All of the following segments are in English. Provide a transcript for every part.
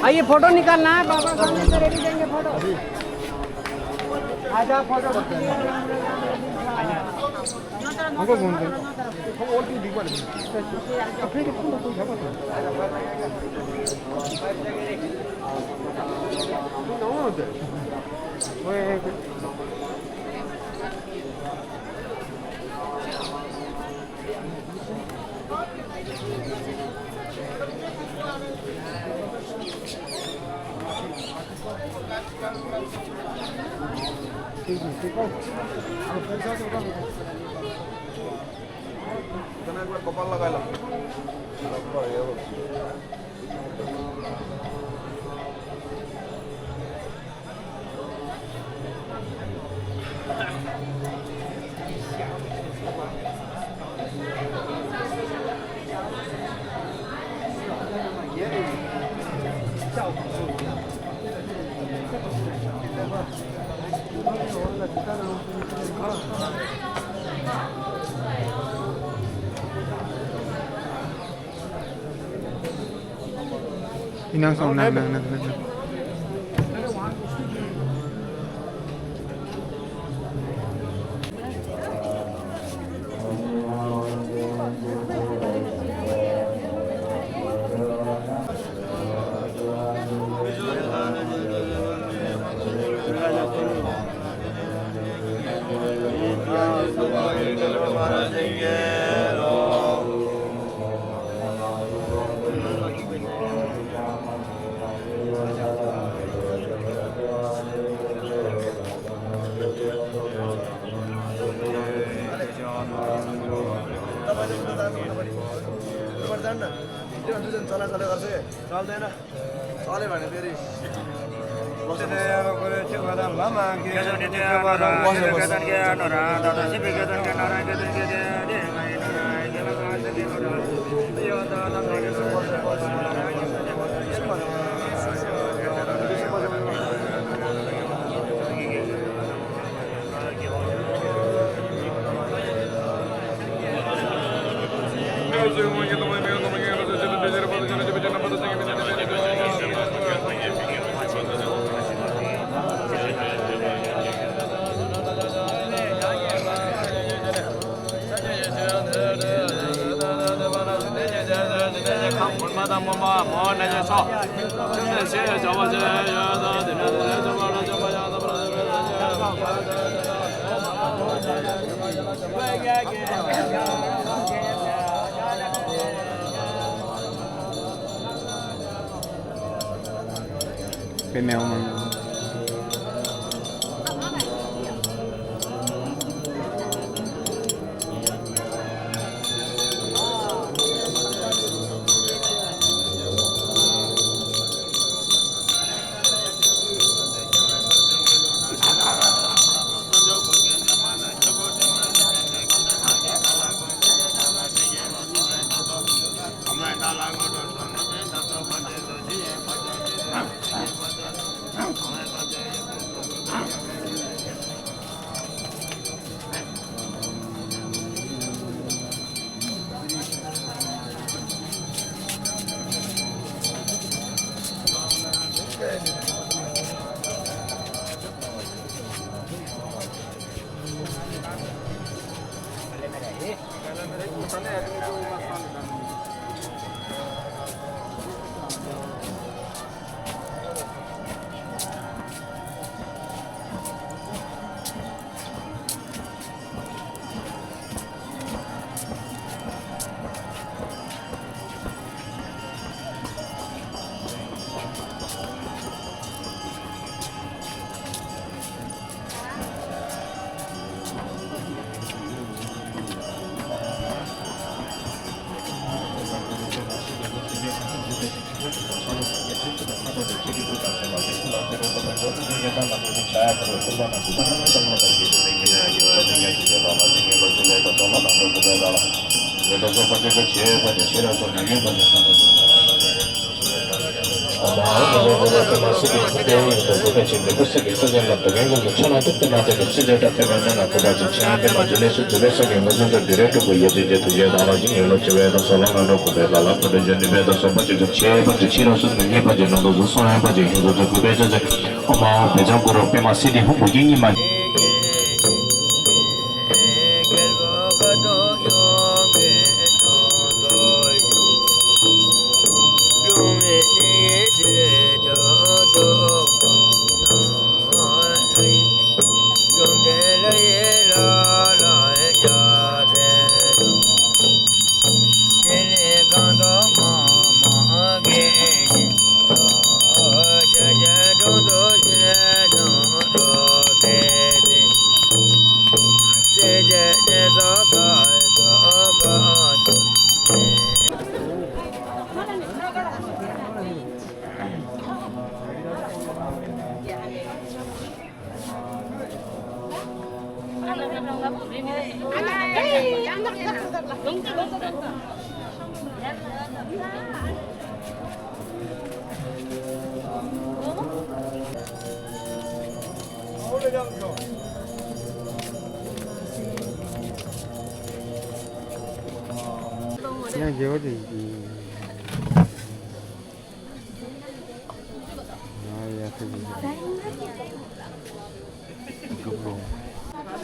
आइए फोटो निकालना है बाबा सामने से रेडी देंगे फोटो आजा फोटो हमको फोन कर और भी दिखवा दे अपने के फोन को जमा कर नो दे ओए कपाल लगा लो 인양 싸움 나 bên nào mà 그냥 개거지. 아야 저기.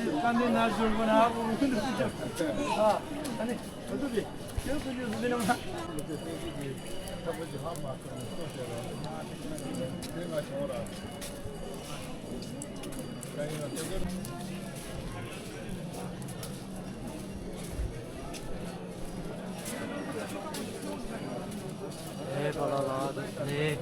이거 깐데 날 줄거나 하고 아 아니 어떻게 저기 되는 거 네, 받아라. 네.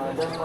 Ramadan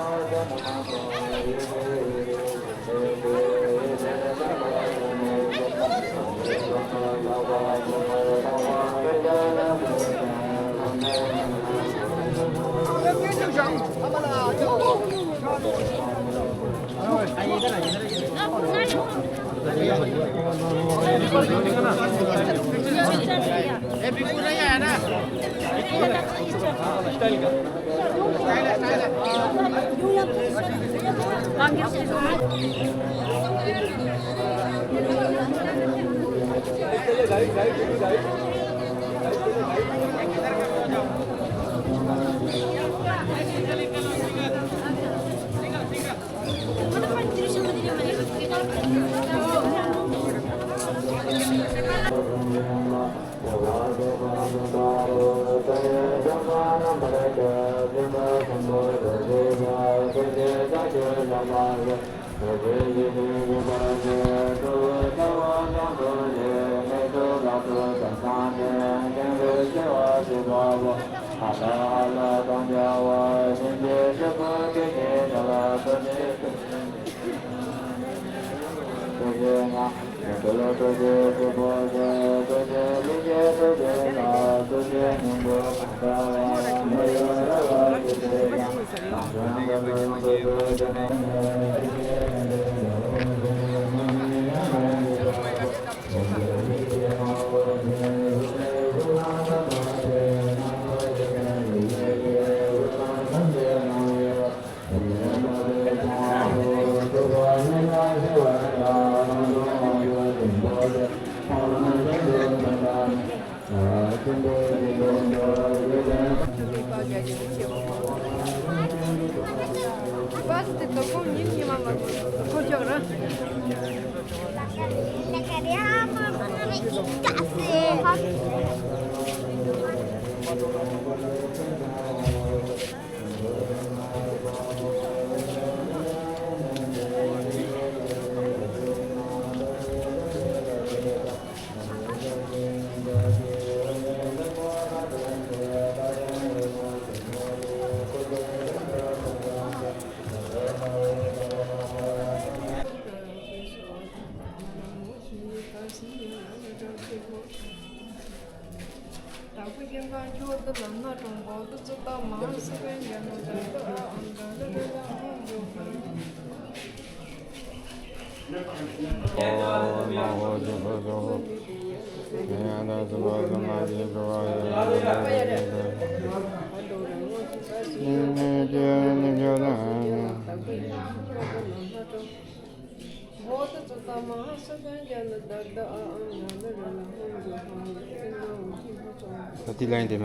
Tí lên thì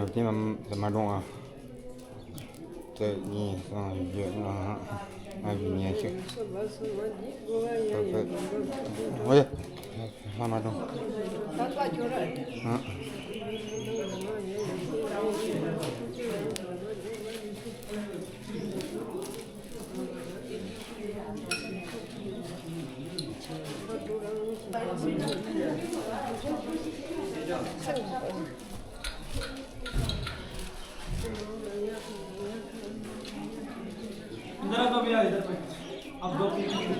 mà đúng à? Tự nhiên còn dưỡng là ai bị nhẹ chứ? Ôi, mà đúng. इधर तो भैया इधर पे अब 2-3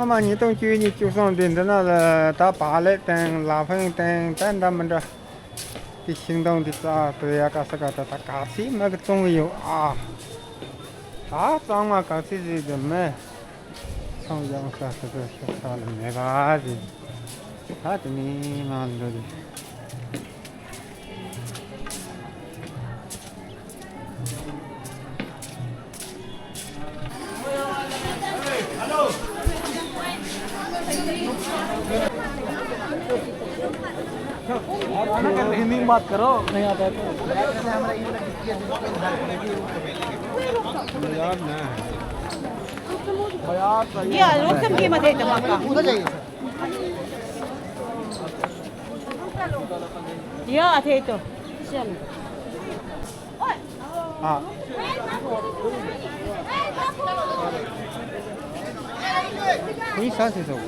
ngắm mà nhỉ tôi chưa như chú xong tiền đó là ta bà lại tên là phải tên tên đó mình rồi thì hành động thì ta tôi cả sẽ cả ta cả sĩ mà cái trong nhiều à ta trong mà cả sĩ gì đó mà xong giờ sao là mẹ bà gì ta thì mi mà rồi Hindi में बात करो नहीं आता है तो या लोकसम कीमत है टमाटर उधर जाइए या थे तो चल हाँ कोई सांस है सब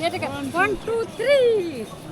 ये देखो 1 2 3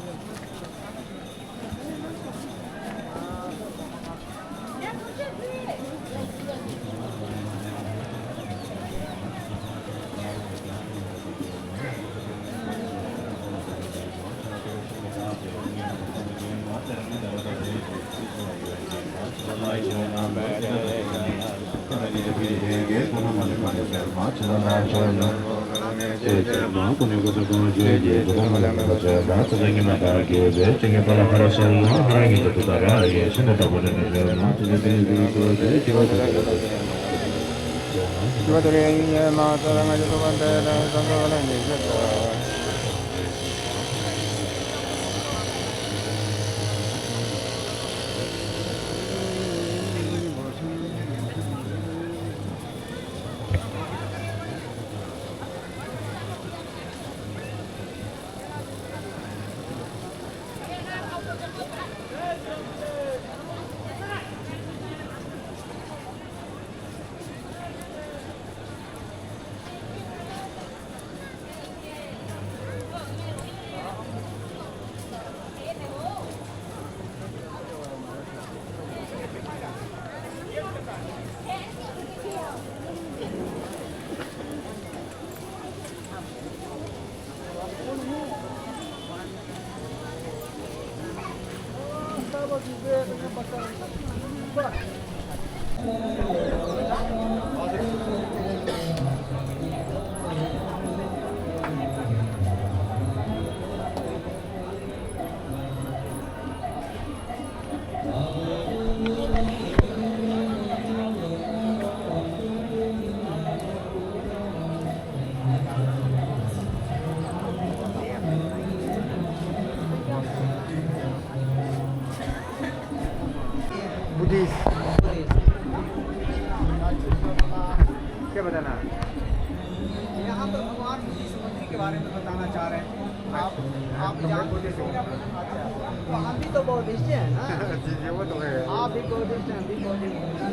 क्या बताना यहाँ पर भगवान समुद्री के बारे में बताना चाह रहे हैं आप जानते हैं तो हम भी तो बौद्धिस्ट हैं ना जी वो तो है आप भी बौद्धिस्ट हैं हम भी Buddhist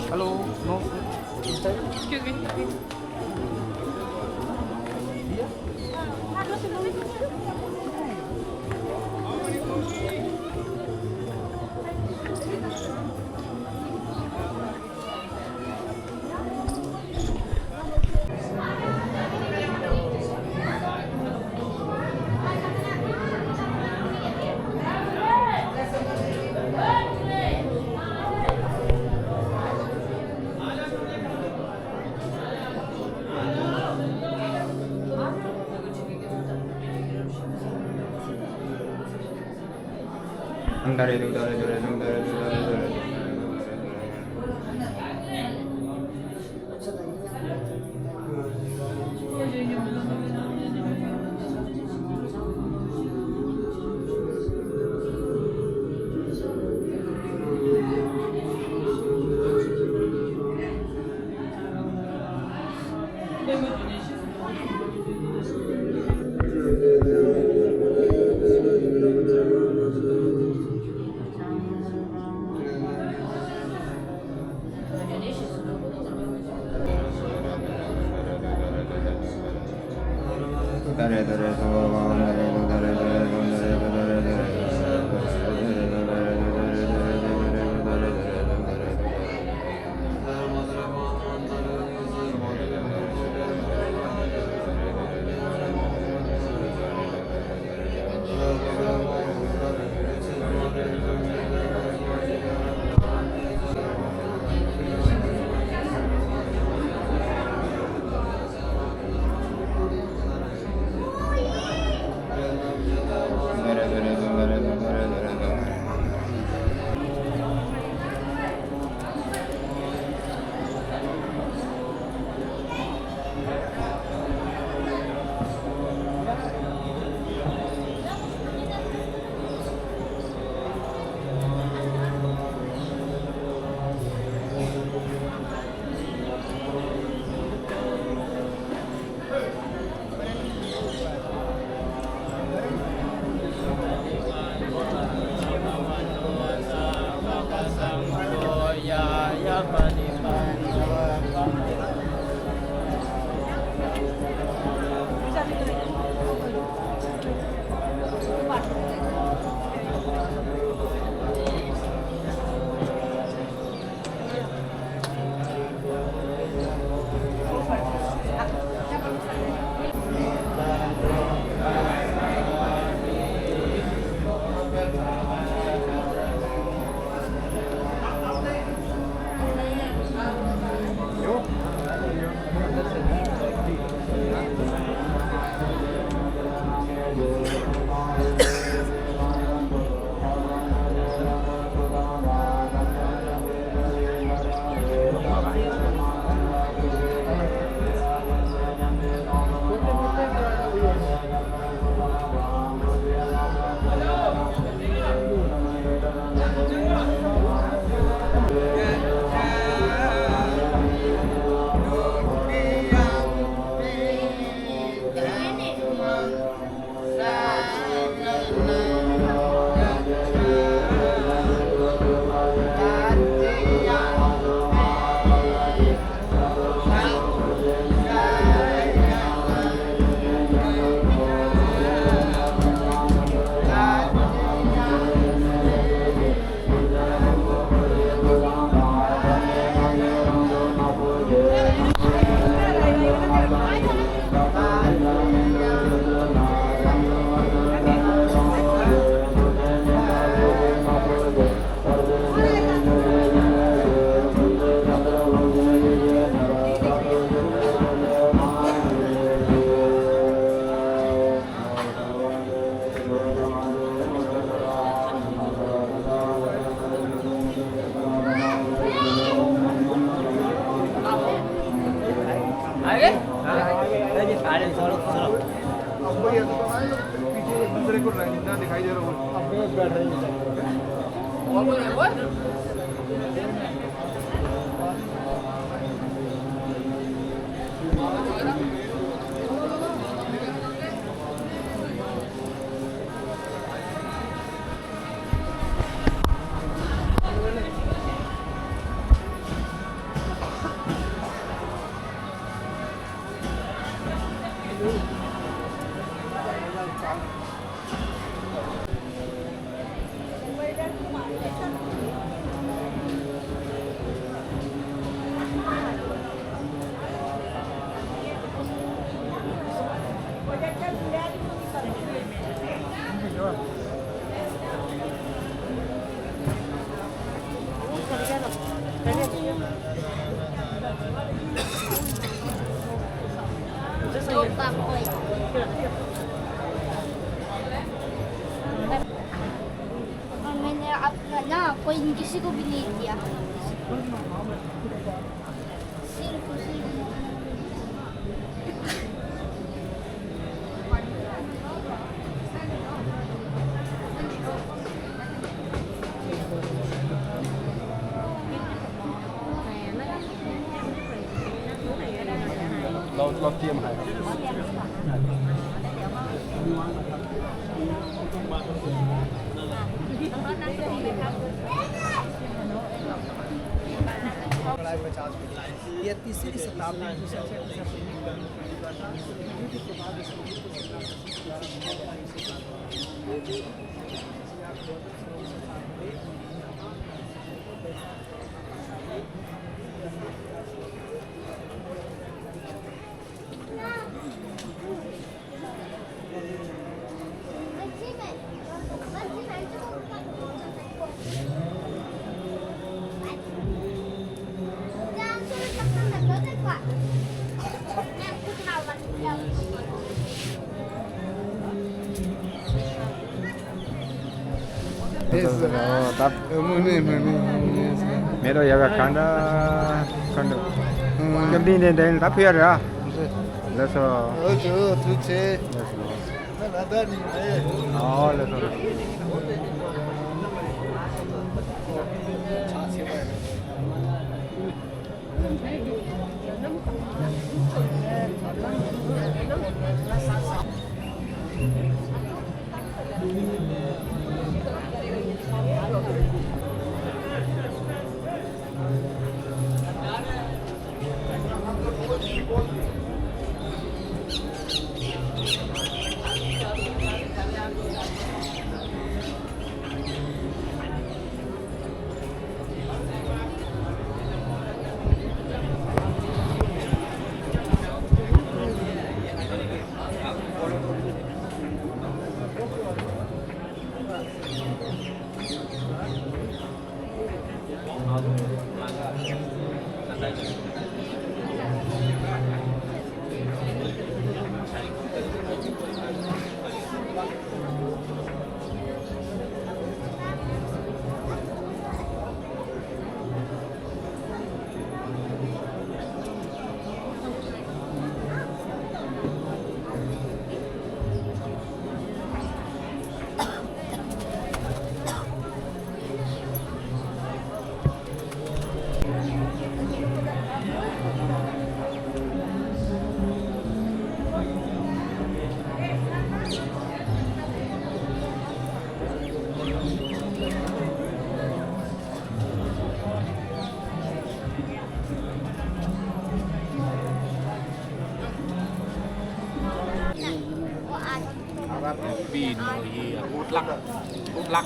Hello, no. Excuse me. अंदर उधर अब कोई ऐसा तो नहीं पीछे एक दूसरे को ना दिखाई दे रहा हो। अब बैठ रही है। और मैंने अपना ना कोई किसी को भी नहीं दिया सिर्फ उसीเราเตรียมให้ ये तीसरी शताब्दी की 답 메로 야가 간다 간다 근데 내일 답해야 그래서 저 두채 나다니네. 그래서 Pin gì hút lắc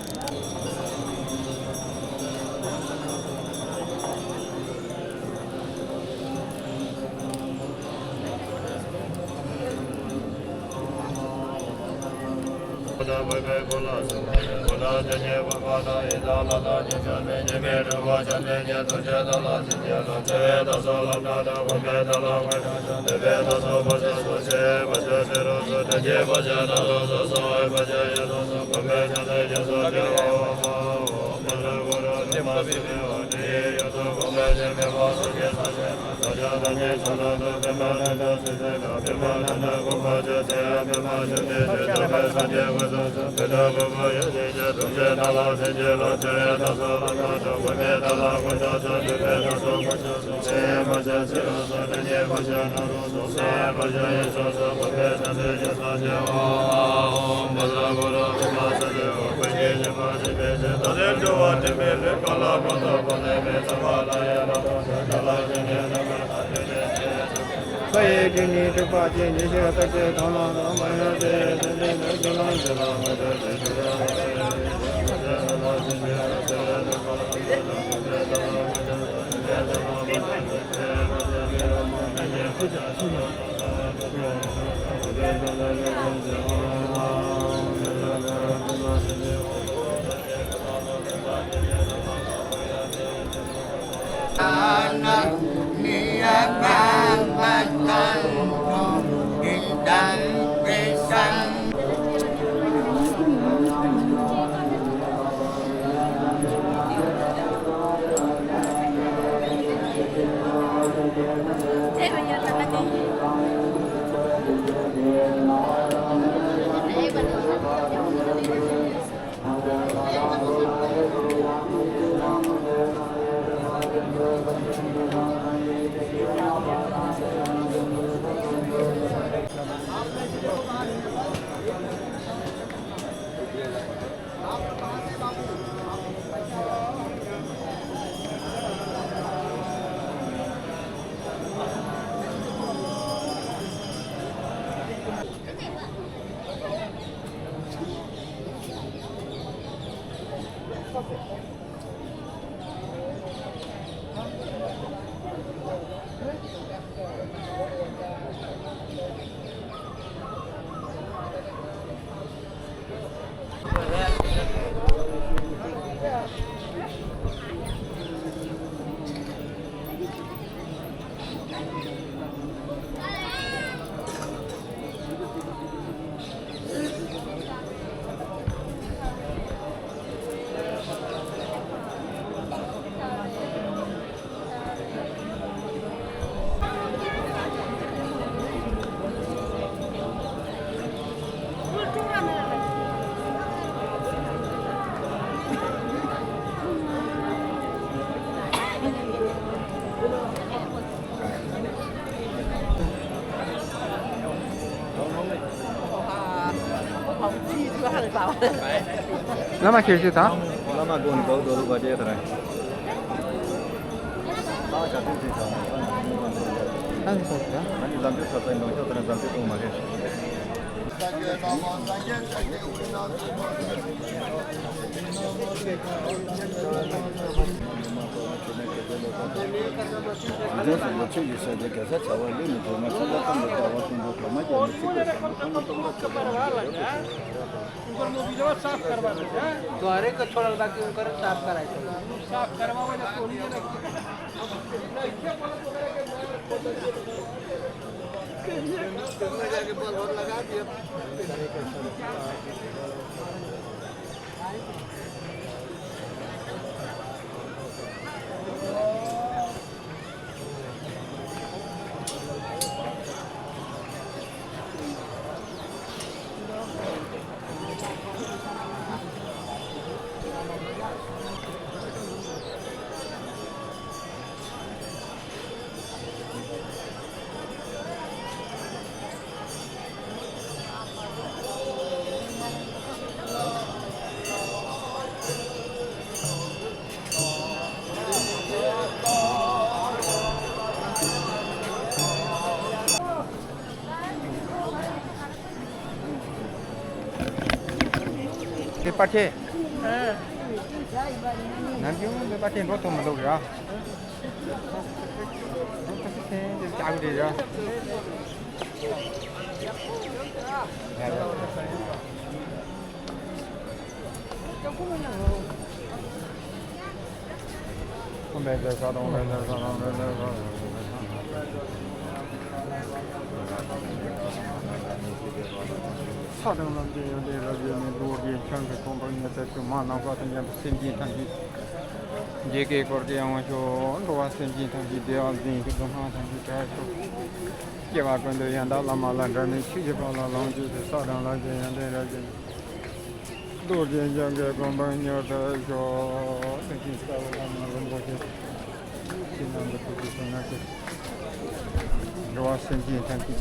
Lama kirsi ta? Lama gon kau dulu baca terai. Baca tu sih sama. Kan sokya. Nanti lanjut sampai nongkrong terus nanti tu macam. Jadi semua cuci saja kerja cawan ini tu macam apa yang cawan tunggu lama द्वारे का छोड़ा बाकी उनका साफ करायचं साफ करवावं ना कोणी जाके बल और लगा दिया Pakai. Nanti dia pakai rotor malu ya. Dia jauh dia. 사등남들이 여기 로기 현재 공부하는 데서 만나고 하던 게 생긴 한지 JK porque aún yo lo hacen y también de alguien que toma también que eso lleva cuando ya anda la mala también sigue para la longe de sadan la de ande la de do de ya que compañero de yo de que estaba la mala longe sin anda posición aquí lo hacen y también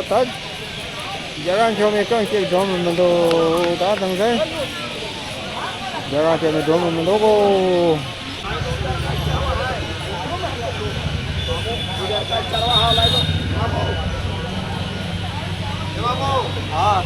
tất giờ ra cho mình có chuyện đó mình đồ đã từng thế giờ ra cho mình đồ mình đồ cô हाँ,